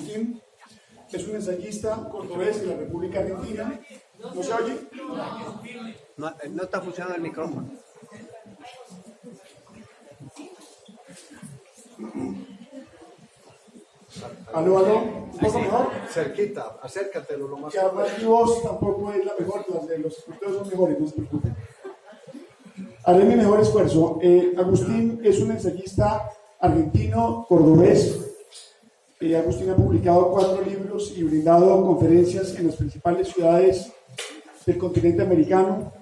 Agustín es un ensayista cordobés de la República Argentina. ¿No se oye? No está funcionando el micrófono. ¿Aló? ¿Un poco mejor? Cerquita, acércatelo lo más. Que además mi voz tampoco es la mejor, las de los escritores son mejores, no se preocupen. Haré mi mejor esfuerzo. Agustín es un ensayista argentino, cordobés. Agustín ha publicado 4 libros y brindado conferencias en las principales ciudades del continente americano.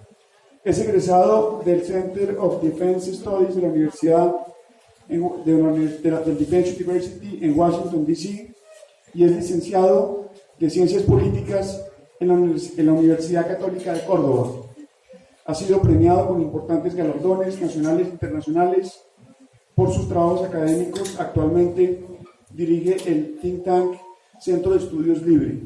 Es egresado del Center of Defense Studies de la Universidad del Defense University en Washington, D.C. y es licenciado de Ciencias Políticas en la Universidad Católica de Córdoba. Ha sido premiado con importantes galardones nacionales e internacionales por sus trabajos académicos. Actualmente dirige el think tank Centro de Estudios Libre.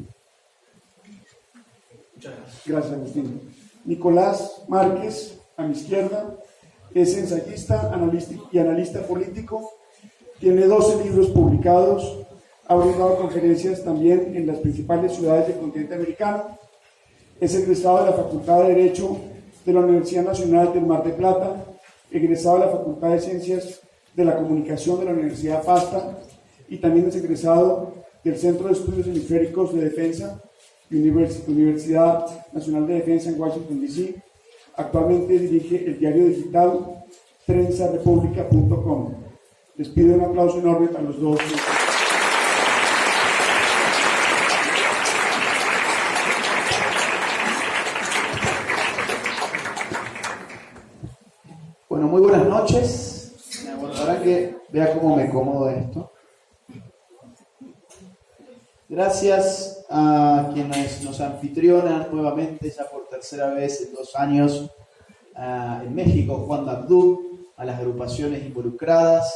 Gracias, Agustín. Nicolás Márquez, a mi izquierda, es ensayista y analista político. Tiene 12 libros publicados. Ha brindado conferencias también en las principales ciudades del continente americano. Es egresado de la Facultad de Derecho de la Universidad Nacional del Mar de Plata, egresado de la Facultad de Ciencias de la Comunicación de la Universidad FASTA y también es egresado del Centro de Estudios Hemisféricos de Defensa, Universidad Nacional de Defensa en Washington, D.C. Actualmente dirige el diario digital trenzarepublica.com. Les pido un aplauso enorme para los dos. Bueno, muy buenas noches. Bueno, ahora que vea cómo me acomodo esto. Gracias a quienes nos anfitrionan nuevamente, ya por tercera vez en 2 años, en México, Juan Abdul, a las agrupaciones involucradas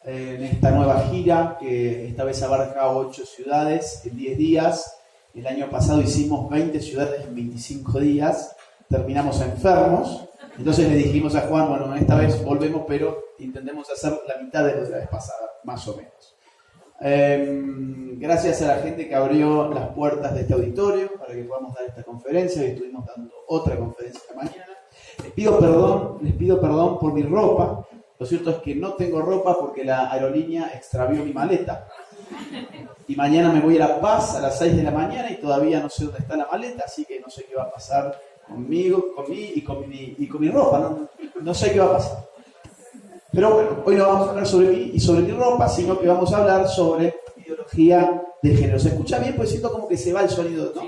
en esta nueva gira que esta vez abarca 8 ciudades en 10 días. El año pasado hicimos 20 ciudades en 25 días, terminamos enfermos. Entonces le dijimos a Juan, bueno, esta vez volvemos, pero intentemos hacer la mitad de lo de la vez pasada, más o menos. Gracias a la gente que abrió las puertas de este auditorio para que podamos dar esta conferencia. Hoy estuvimos dando otra conferencia esta mañana. Les pido perdón por mi ropa. Lo cierto es que no tengo ropa porque la aerolínea extravió mi maleta. Y mañana me voy a ir a La Paz a las 6 de la mañana y todavía no sé dónde está la maleta, así que no sé qué va a pasar conmigo, y con mi ropa. No sé qué va a pasar. Pero bueno, hoy no vamos a hablar sobre mí y sobre mi ropa, sino que vamos a hablar sobre ideología de género. ¿Se escucha bien? Pues siento como que se va el sonido, ¿no?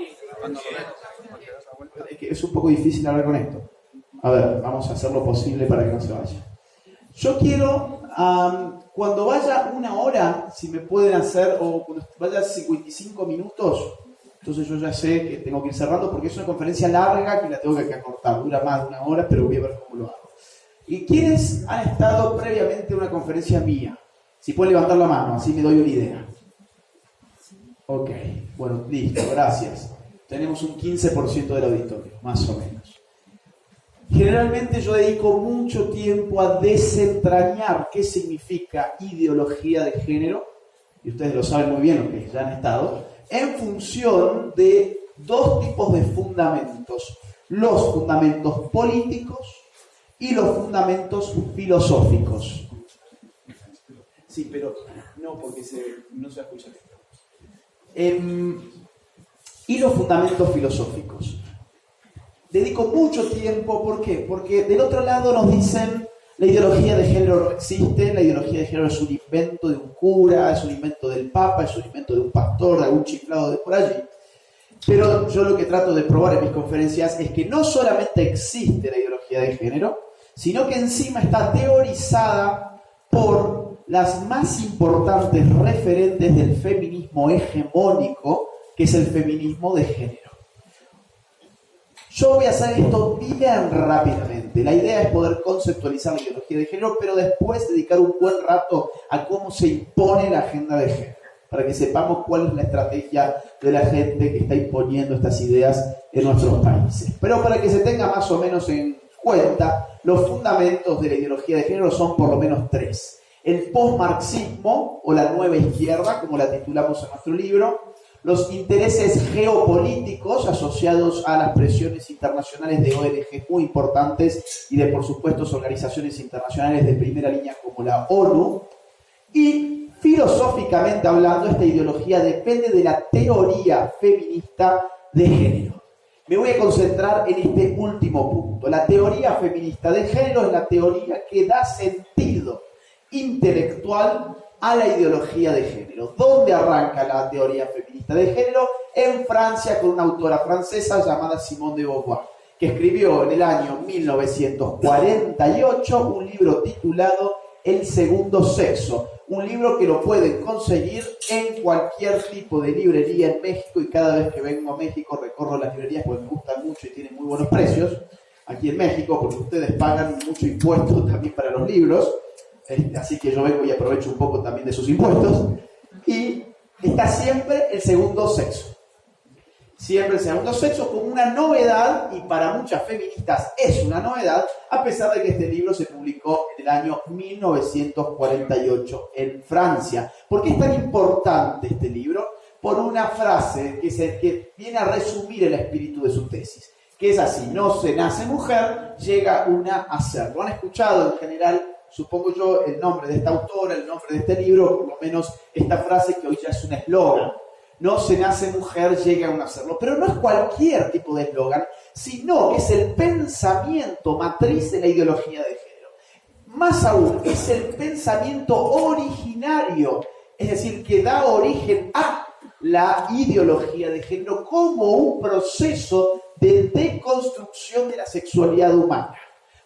Es que es un poco difícil hablar con esto. A ver, vamos a hacer lo posible para que no se vaya. Yo quiero, cuando vaya 1 hora, si me pueden hacer, o cuando vaya 55 minutos, entonces yo ya sé que tengo que ir cerrando porque es una conferencia larga que la tengo que acortar. Dura más de 1 hora, pero voy a ver cómo lo hago. ¿Y quiénes han estado previamente en una conferencia mía? Si pueden levantar la mano, así me doy una idea. Ok, bueno, listo, gracias. Tenemos un 15% del auditorio, más o menos. Generalmente yo dedico mucho tiempo a desentrañar qué significa ideología de género, y ustedes lo saben muy bien, los que ya han estado, en función de 2 tipos de fundamentos. Los fundamentos políticos y los fundamentos filosóficos. Sí, pero no, porque no se escucha. Y los fundamentos filosóficos. Dedico mucho tiempo, ¿por qué? Porque del otro lado nos dicen la ideología de género no existe, la ideología de género es un invento de un cura, es un invento del papa, es un invento de un pastor, de algún chiflado de por allí. Pero yo lo que trato de probar en mis conferencias es que no solamente existe la ideología de género, sino que encima está teorizada por las más importantes referentes del feminismo hegemónico, que es el feminismo de género. Yo voy a hacer esto bien rápidamente. La idea es poder conceptualizar la ideología de género, pero después dedicar un buen rato a cómo se impone la agenda de género, para que sepamos cuál es la estrategia de la gente que está imponiendo estas ideas en nuestros países. Pero para que se tenga más o menos en cuenta, los fundamentos de la ideología de género son por lo menos 3. el posmarxismo o la nueva izquierda, como la titulamos en nuestro libro, los intereses geopolíticos asociados a las presiones internacionales de ONG muy importantes y de, por supuesto, organizaciones internacionales de primera línea como la ONU. Y filosóficamente hablando, esta ideología depende de la teoría feminista de género. Me voy a concentrar en este último punto. La teoría feminista de género es la teoría que da sentido intelectual a la ideología de género. ¿Dónde arranca la teoría feminista de género? En Francia, con una autora francesa llamada Simone de Beauvoir, que escribió en el año 1948 un libro titulado El segundo sexo, un libro que lo pueden conseguir en cualquier tipo de librería en México, y cada vez que vengo a México recorro las librerías porque me gustan mucho y tienen muy buenos precios aquí en México, porque ustedes pagan mucho impuesto también para los libros. Así que yo vengo y aprovecho un poco también de sus impuestos. Y está siempre el segundo sexo. Siempre el segundo sexo como una novedad, y para muchas feministas es una novedad, a pesar de que este libro se publicó en el año 1948 en Francia. ¿Por qué es tan importante este libro? Por una frase que viene a resumir el espíritu de su tesis, que es así: no se nace mujer, llega una a ser. Lo han escuchado en general, supongo yo, el nombre de esta autora, el nombre de este libro, por lo menos esta frase que hoy ya es un eslogan. No se nace mujer, llega a un hacerlo. Pero no es cualquier tipo de eslogan, sino que es el pensamiento matriz de la ideología de género. Más aún, es el pensamiento originario, es decir, que da origen a la ideología de género como un proceso de deconstrucción de la sexualidad humana.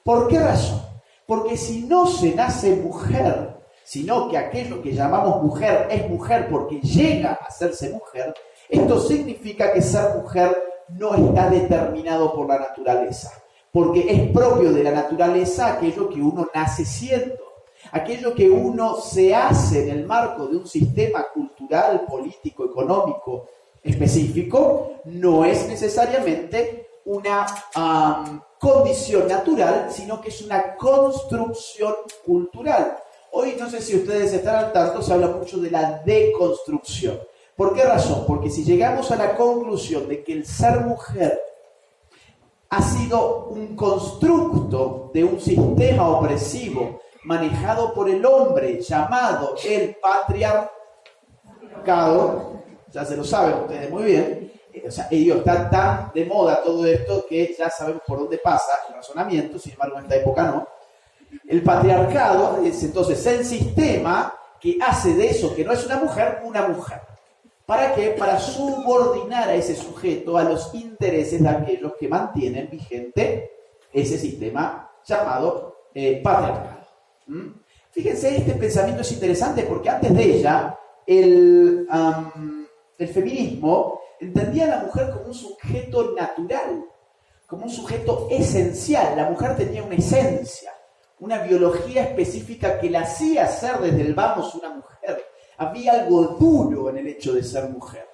¿Por qué razón? Porque si no se nace mujer, sino que aquello que llamamos mujer es mujer porque llega a hacerse mujer, esto significa que ser mujer no está determinado por la naturaleza, porque es propio de la naturaleza aquello que uno nace siendo, aquello que uno se hace en el marco de un sistema cultural, político, económico específico, no es necesariamente una condición natural, sino que es una construcción cultural. Hoy, no sé si ustedes están al tanto, se habla mucho de la deconstrucción. ¿Por qué razón? Porque si llegamos a la conclusión de que el ser mujer ha sido un constructo de un sistema opresivo manejado por el hombre llamado el patriarcado, ya se lo saben ustedes muy bien, o sea, ellos están tan de moda todo esto que ya sabemos por dónde pasa el razonamiento, sin embargo en esta época no. El patriarcado es entonces el sistema que hace de eso que no es una mujer. ¿Para qué? Para subordinar a ese sujeto a los intereses de aquellos que mantienen vigente ese sistema llamado patriarcado. Fíjense, este pensamiento es interesante porque antes de ella el feminismo entendía a la mujer como un sujeto natural, como un sujeto esencial. La mujer tenía una esencia, una biología específica que la hacía ser desde el vamos una mujer. Había algo duro en el hecho de ser mujer.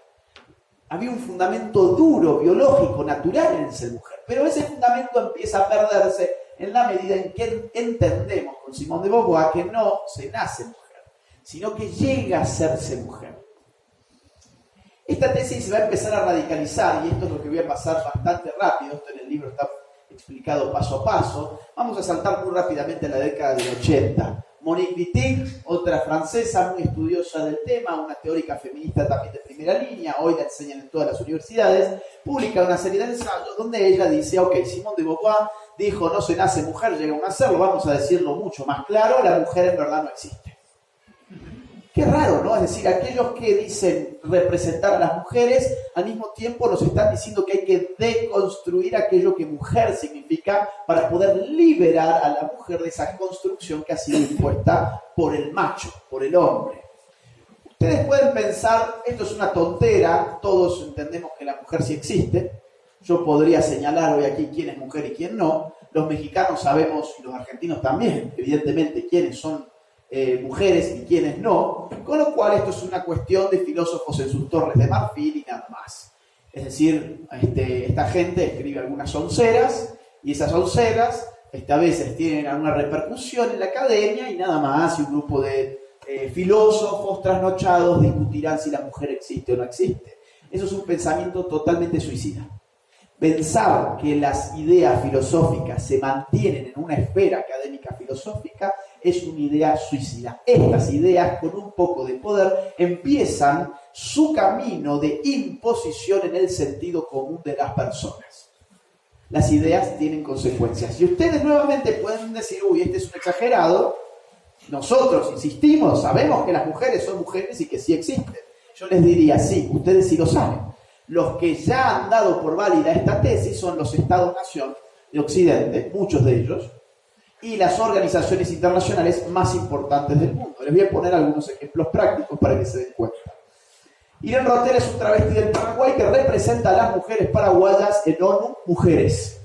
Había un fundamento duro, biológico, natural en ser mujer. Pero ese fundamento empieza a perderse en la medida en que entendemos con Simone de Beauvoir que no se nace mujer, sino que llega a serse mujer. Esta tesis se va a empezar a radicalizar, y esto es lo que voy a pasar bastante rápido. Esto en el libro está explicado paso a paso. Vamos a saltar muy rápidamente a la década del 80. Monique Wittig, otra francesa muy estudiosa del tema, una teórica feminista también de primera línea, hoy la enseñan en todas las universidades, publica una serie de ensayos donde ella dice: ok, Simone de Beauvoir dijo no se nace mujer, llega a nacerlo, vamos a decirlo mucho más claro, la mujer en verdad no existe. Qué raro, ¿no? Es decir, aquellos que dicen representar a las mujeres, al mismo tiempo nos están diciendo que hay que deconstruir aquello que mujer significa para poder liberar a la mujer de esa construcción que ha sido impuesta por el macho, por el hombre. Ustedes pueden pensar, esto es una tontera, todos entendemos que la mujer sí existe. Yo podría señalar hoy aquí quién es mujer y quién no. Los mexicanos sabemos, y los argentinos también, evidentemente, quiénes son mujeres y quienes no, con lo cual esto es una cuestión de filósofos en sus torres de marfil y nada más. Es decir, esta gente escribe algunas onceras y esas onceras a veces tienen alguna repercusión en la academia y nada más, y un grupo de filósofos trasnochados discutirán si la mujer existe o no existe. Eso es un pensamiento totalmente suicida. Pensar que las ideas filosóficas se mantienen en una esfera académica filosófica es una idea suicida. Estas ideas, con un poco de poder, empiezan su camino de imposición en el sentido común de las personas. Las ideas tienen consecuencias. Y ustedes nuevamente pueden decir, uy, este es un exagerado. Nosotros insistimos, sabemos que las mujeres son mujeres y que sí existen. Yo les diría, sí, ustedes sí lo saben. Los que ya han dado por válida esta tesis son los Estados-nación de Occidente, muchos de ellos, y las organizaciones internacionales más importantes del mundo. Les voy a poner algunos ejemplos prácticos para que se den cuenta. Irene Rotel es un travesti del Paraguay que representa a las mujeres paraguayas en ONU Mujeres.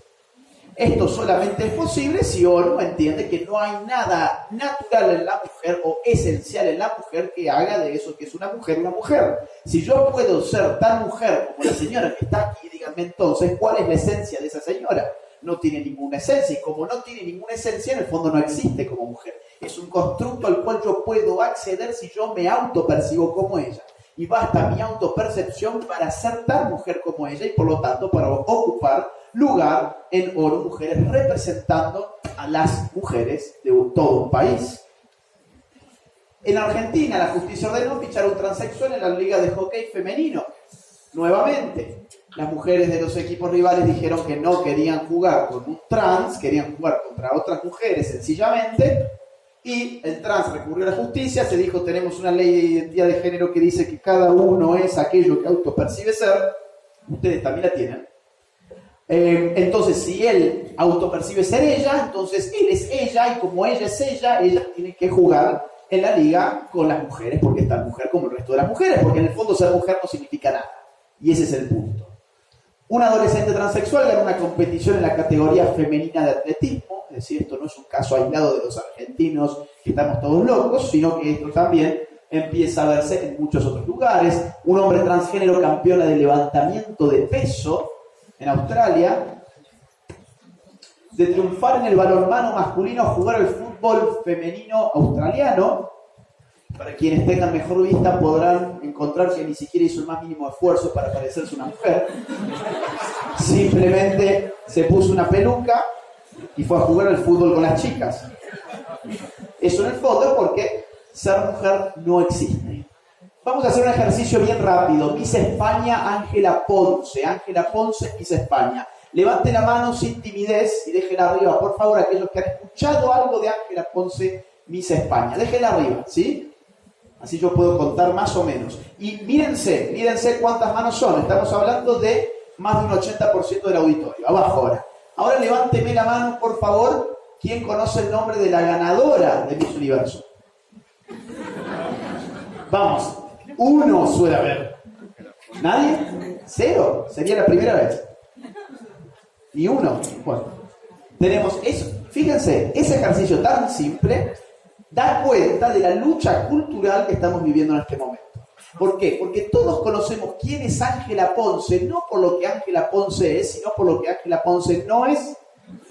Esto solamente es posible si ONU entiende que no hay nada natural en la mujer o esencial en la mujer que haga de eso que es una mujer. Si yo puedo ser tan mujer como la señora que está aquí, díganme entonces, ¿cuál es la esencia de esa señora? No tiene ninguna esencia, y como no tiene ninguna esencia, en el fondo no existe como mujer. Es un constructo al cual yo puedo acceder si yo me autopercibo como ella. Y basta mi autopercepción para ser tan mujer como ella y por lo tanto para ocupar lugar en ONU Mujeres representando a las mujeres de todo un país. En Argentina la justicia ordenó fichar a un transexual en la liga de hockey femenino. Nuevamente, las mujeres de los equipos rivales dijeron que no querían jugar con un trans, querían jugar contra otras mujeres sencillamente. Y el trans recurrió a la justicia, se dijo, tenemos una ley de identidad de género que dice que cada uno es aquello que autopercibe ser. Ustedes también la tienen. Entonces, si él autopercibe ser ella, entonces él es ella, y como ella es ella tiene que jugar en la liga con las mujeres, porque es tan mujer como el resto de las mujeres, porque en el fondo ser mujer no significa nada. Y ese es el punto. Un adolescente transexual ganó una competición en la categoría femenina de atletismo, es decir, esto no es un caso aislado de los argentinos que estamos todos locos, sino que esto también empieza a verse en muchos otros lugares. Un hombre transgénero campeona de levantamiento de peso en Australia, de triunfar en el balonmano masculino, jugar al fútbol femenino australiano. Para quienes tengan mejor vista podrán encontrar que ni siquiera hizo el más mínimo esfuerzo para parecerse una mujer. Simplemente se puso una peluca y fue a jugar al fútbol con las chicas. Eso en el fondo es porque ser mujer no existe. Vamos a hacer un ejercicio bien rápido. Miss España, Ángela Ponce. Ángela Ponce, Miss España. Levante la mano sin timidez y déjela arriba, por favor, aquellos que han escuchado algo de Ángela Ponce, Miss España. Déjela arriba, ¿sí? Así yo puedo contar más o menos. Y mírense cuántas manos son. Estamos hablando de más de un 80% del auditorio. Abajo ahora. Ahora levánteme la mano, por favor. ¿Quién conoce el nombre de la ganadora de Miss Universo? Vamos. Uno suele haber. ¿Nadie? Cero. Sería la primera vez. Ni uno. Bueno. Tenemos eso. Fíjense, ese ejercicio tan simple da cuenta de la lucha cultural que estamos viviendo en este momento. ¿Por qué? Porque todos conocemos quién es Ángela Ponce, no por lo que Ángela Ponce es, sino por lo que Ángela Ponce no es.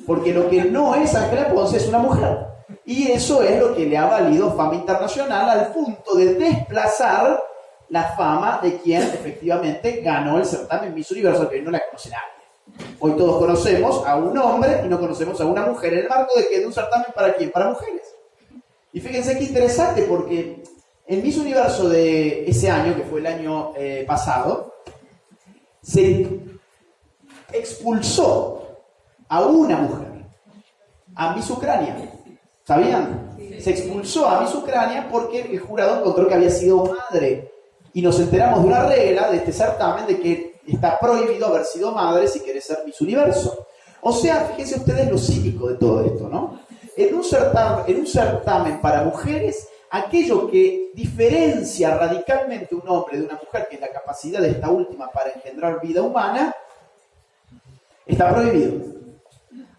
Porque lo que no es Ángela Ponce es una mujer. Y eso es lo que le ha valido fama internacional al punto de desplazar la fama de quien efectivamente ganó el certamen Miss Universo, que no la conoce nadie. Hoy todos conocemos a un hombre y no conocemos a una mujer, en el marco de que de un certamen ¿para quién? Para mujeres. Y fíjense qué interesante, porque el Miss Universo de ese año, que fue el año pasado, se expulsó a una mujer, a Miss Ucrania. ¿Sabían? Se expulsó a Miss Ucrania porque el jurado encontró que había sido madre. Y nos enteramos de una regla de este certamen de que está prohibido haber sido madre si querés ser Miss Universo. O sea, fíjense ustedes lo cínico de todo esto, ¿no? En un certamen para mujeres, aquello que diferencia radicalmente un hombre de una mujer, que es la capacidad de esta última para engendrar vida humana, está prohibido.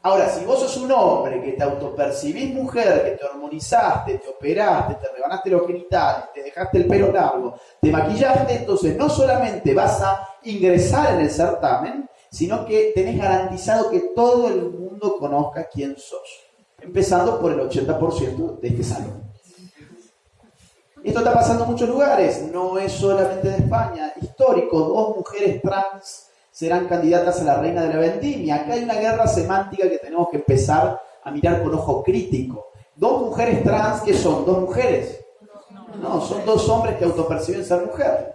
Ahora, si vos sos un hombre que te autopercibís mujer, que te hormonizaste, te operaste, te rebanaste los genitales, te dejaste el pelo largo, te maquillaste, entonces no solamente vas a ingresar en el certamen, sino que tenés garantizado que todo el mundo conozca quién sos, empezando por el 80% de este salón. Esto está pasando en muchos lugares, no es solamente de España. Histórico, 2 mujeres trans serán candidatas a la reina de la vendimia. Acá hay una guerra semántica que tenemos que empezar a mirar con ojo crítico. 2 mujeres trans, ¿qué son? ¿2 mujeres? No, son 2 hombres que autoperciben ser mujer.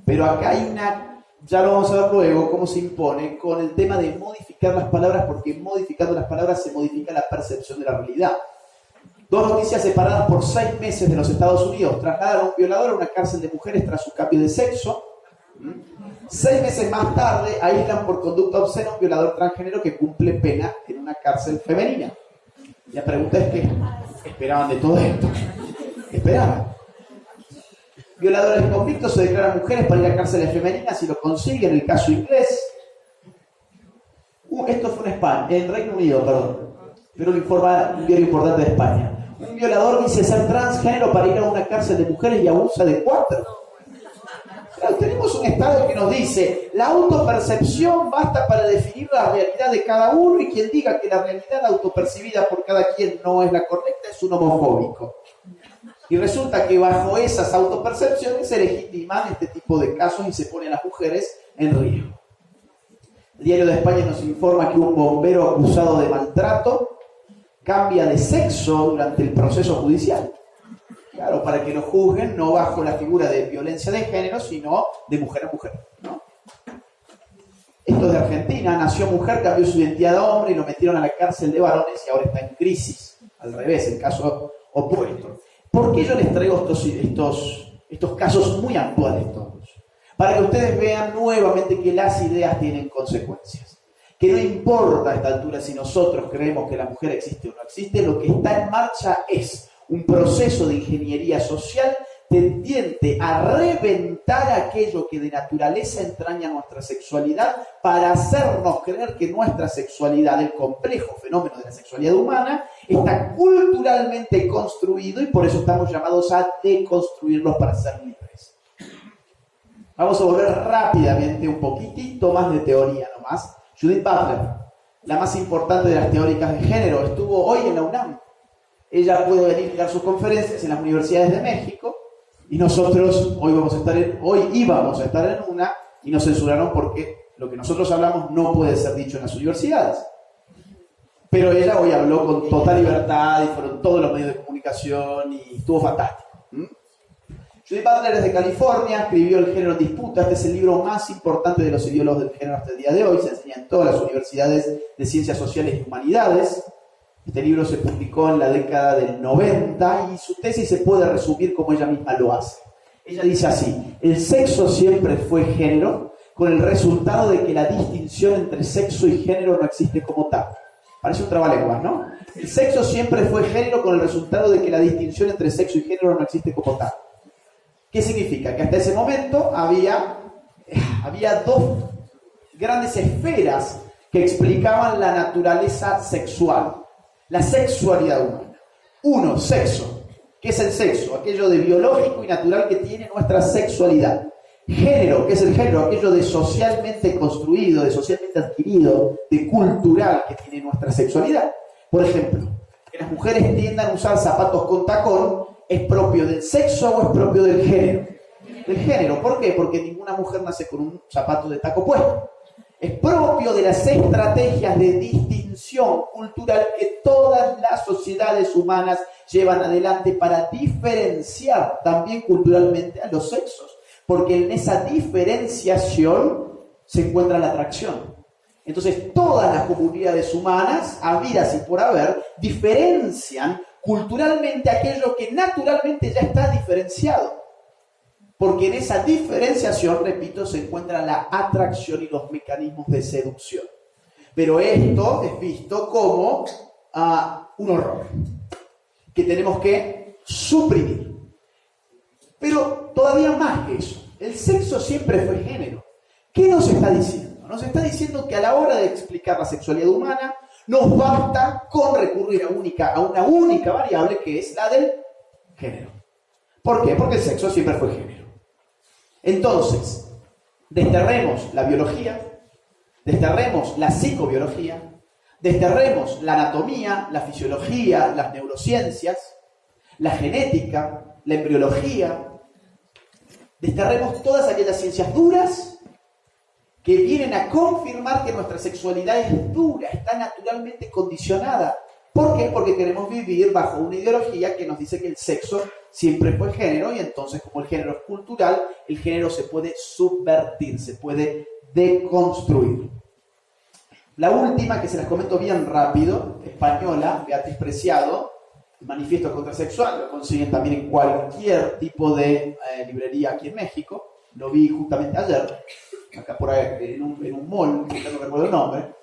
Pero acá hay una, ya lo vamos a ver luego, cómo se impone con el tema de modificar las palabras, porque modificando las palabras se modifica la percepción de la realidad. 2 noticias separadas por 6 meses de los Estados Unidos. Trasladan a un violador a una cárcel de mujeres tras su cambio de sexo. 6 meses más tarde aíslan por conducta obscena a un violador transgénero que cumple pena en una cárcel femenina. La pregunta es ¿qué esperaban de todo esto? ¿Qué esperaban? Violadores en conflicto se declaran mujeres para ir a cárceles femeninas y lo consiguen, el caso inglés. Esto fue en España, en Reino Unido, perdón. Pero lo informa un diario importante de España. Un violador dice ser transgénero para ir a una cárcel de mujeres y abusa de 4. Claro, tenemos un estado que nos dice la autopercepción basta para definir la realidad de cada uno y quien diga que la realidad autopercibida por cada quien no es la correcta es un homofóbico. Y resulta que bajo esas autopercepciones se legitiman este tipo de casos y se ponen a las mujeres en riesgo. El Diario de España nos informa que un bombero acusado de maltrato cambia de sexo durante el proceso judicial. Claro, para que lo juzguen no bajo la figura de violencia de género, sino de mujer a mujer, ¿no? Esto es de Argentina, nació mujer, cambió su identidad de hombre y lo metieron a la cárcel de varones y ahora está en crisis. Al revés, el caso opuesto. ¿Por qué yo les traigo estos casos muy actuales todos? Para que ustedes vean nuevamente que las ideas tienen consecuencias. Que no importa a esta altura si nosotros creemos que la mujer existe o no existe, lo que está en marcha es un proceso de ingeniería social tendiente a reventar aquello que de naturaleza entraña nuestra sexualidad para hacernos creer que nuestra sexualidad, el complejo fenómeno de la sexualidad humana, está culturalmente construido y por eso estamos llamados a deconstruirlos para ser libres. Vamos a volver rápidamente un poquitito más de teoría nomás. Judith Butler, la más importante de las teóricas de género, estuvo hoy en la UNAM. Ella puede venir a dar sus conferencias en las universidades de México y nosotros hoy íbamos a estar en una y nos censuraron porque lo que nosotros hablamos no puede ser dicho en las universidades. Pero ella hoy habló con total libertad y fueron todos los medios de comunicación y estuvo fantástico. Judith Butler es de California, escribió El género en disputa. Este es el libro más importante de los ideólogos del género hasta el día de hoy. Se enseña en todas las universidades de ciencias sociales y humanidades. Este libro se publicó en la década del 90 y su tesis se puede resumir como ella misma lo hace. Ella dice así: el sexo siempre fue género, con el resultado de que la distinción entre sexo y género no existe como tal. Parece un trabalenguas, ¿no? El sexo siempre fue género, con el resultado de que la distinción entre sexo y género no existe como tal. ¿Qué significa? Que hasta ese momento había 2 grandes esferas que explicaban la naturaleza sexual, la sexualidad humana. 1, sexo. ¿Qué es el sexo? Aquello de biológico y natural que tiene nuestra sexualidad. Género, ¿qué es el género? Aquello de socialmente construido, de socialmente adquirido, de cultural que tiene nuestra sexualidad. Por ejemplo, que las mujeres tiendan a usar zapatos con tacón, ¿es propio del sexo o es propio del género? Del género. ¿Por qué? Porque ninguna mujer nace con un zapato de taco puesto. Es propio de las estrategias de distinción cultural que todas las sociedades humanas llevan adelante para diferenciar también culturalmente a los sexos. Porque en esa diferenciación se encuentra la atracción. Entonces, todas las comunidades humanas, habidas y por haber, diferencian culturalmente aquello que naturalmente ya está diferenciado. Porque en esa diferenciación, repito, se encuentra la atracción y los mecanismos de seducción. Pero esto es visto como un horror que tenemos que suprimir. Pero todavía más que eso, el sexo siempre fue género. ¿Qué nos está diciendo? Nos está diciendo que a la hora de explicar la sexualidad humana, nos basta con recurrir a una única variable que es la del género. ¿Por qué? Porque el sexo siempre fue género. Entonces, desterremos la biología, desterremos la psicobiología, desterremos la anatomía, la fisiología, las neurociencias, la genética, la embriología, desterremos todas aquellas ciencias duras que vienen a confirmar que nuestra sexualidad es dura, está naturalmente condicionada. ¿Por qué? Porque queremos vivir bajo una ideología que nos dice que el sexo siempre fue género y entonces como el género es cultural, el género se puede subvertir, se puede deconstruir. La última, que se las comento bien rápido, española, Beatriz Preciado, el Manifiesto Contrasexual, lo consiguen también en cualquier tipo de librería aquí en México. Lo vi justamente ayer, acá por ahí, en un mall, que no recuerdo el nombre.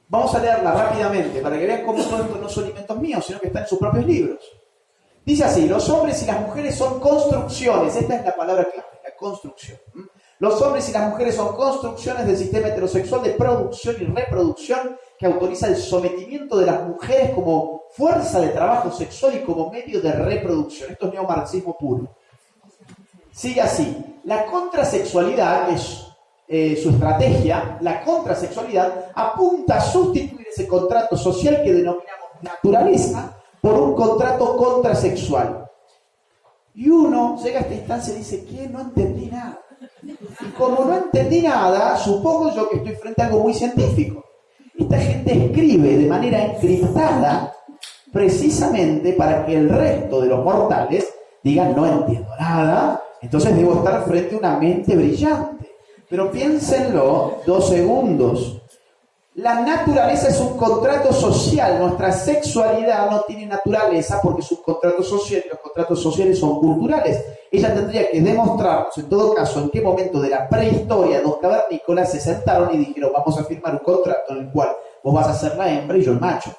Vamos a leerla rápidamente para que vean cómo todo esto no son inventos míos, sino que están en sus propios libros. Dice así: los hombres y las mujeres son construcciones. Esta es la palabra clave, la construcción. Los hombres y las mujeres son construcciones del sistema heterosexual de producción y reproducción que autoriza el sometimiento de las mujeres como fuerza de trabajo sexual y como medio de reproducción. Esto es neomarxismo puro. Sigue así: la contrasexualidad es su estrategia. La contrasexualidad apunta a sustituir ese contrato social que denominamos naturaleza por un contrato contrasexual. Y uno llega a esta instancia y dice: ¿qué? No entendí nada. Y como no entendí nada, supongo yo que estoy frente a algo muy científico. Esta gente escribe de manera encriptada precisamente para que el resto de los mortales digan: no entiendo nada, entonces debo estar frente a una mente brillante. Pero piénsenlo 2 segundos. La naturaleza es un contrato social. Nuestra sexualidad no tiene naturaleza porque es un contrato social y los contratos sociales son culturales. Ella tendría que demostrarnos, en todo caso, en qué momento de la prehistoria dos cavernícolas se sentaron y dijeron: vamos a firmar un contrato en el cual vos vas a ser la hembra y yo el macho.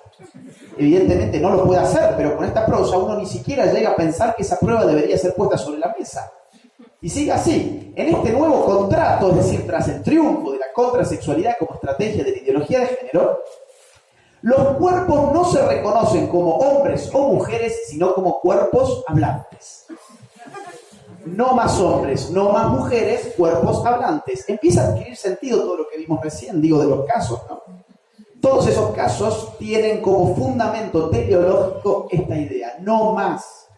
Evidentemente no lo puede hacer, pero con esta prosa uno ni siquiera llega a pensar que esa prueba debería ser puesta sobre la mesa. Y sigue así: en este nuevo contrato, es decir, tras el triunfo de la contrasexualidad como estrategia de la ideología de género, los cuerpos no se reconocen como hombres o mujeres, sino como cuerpos hablantes. No más hombres, no más mujeres, cuerpos hablantes. Empieza a adquirir sentido todo lo que vimos recién, digo, de los casos, ¿no? Todos esos casos tienen como fundamento teleológico esta idea: no más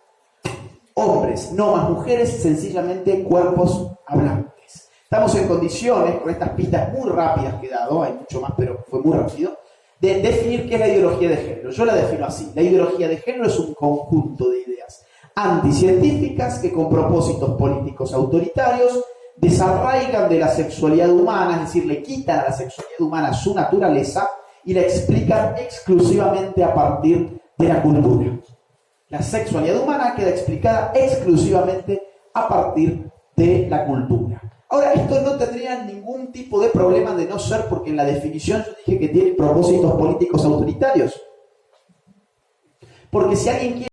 hombres, no más mujeres, sencillamente cuerpos hablantes. Estamos en condiciones, con estas pistas muy rápidas que he dado, hay mucho más, pero fue muy rápido, de definir qué es la ideología de género. Yo la defino así: la ideología de género es un conjunto de ideas anticientíficas que con propósitos políticos autoritarios desarraigan de la sexualidad humana, es decir, le quitan a la sexualidad humana su naturaleza y la explican exclusivamente a partir de la cultura. La sexualidad humana queda explicada exclusivamente a partir de la cultura. Ahora, esto no tendría ningún tipo de problema de no ser porque en la definición yo dije que tiene propósitos políticos autoritarios. Porque si alguien quiere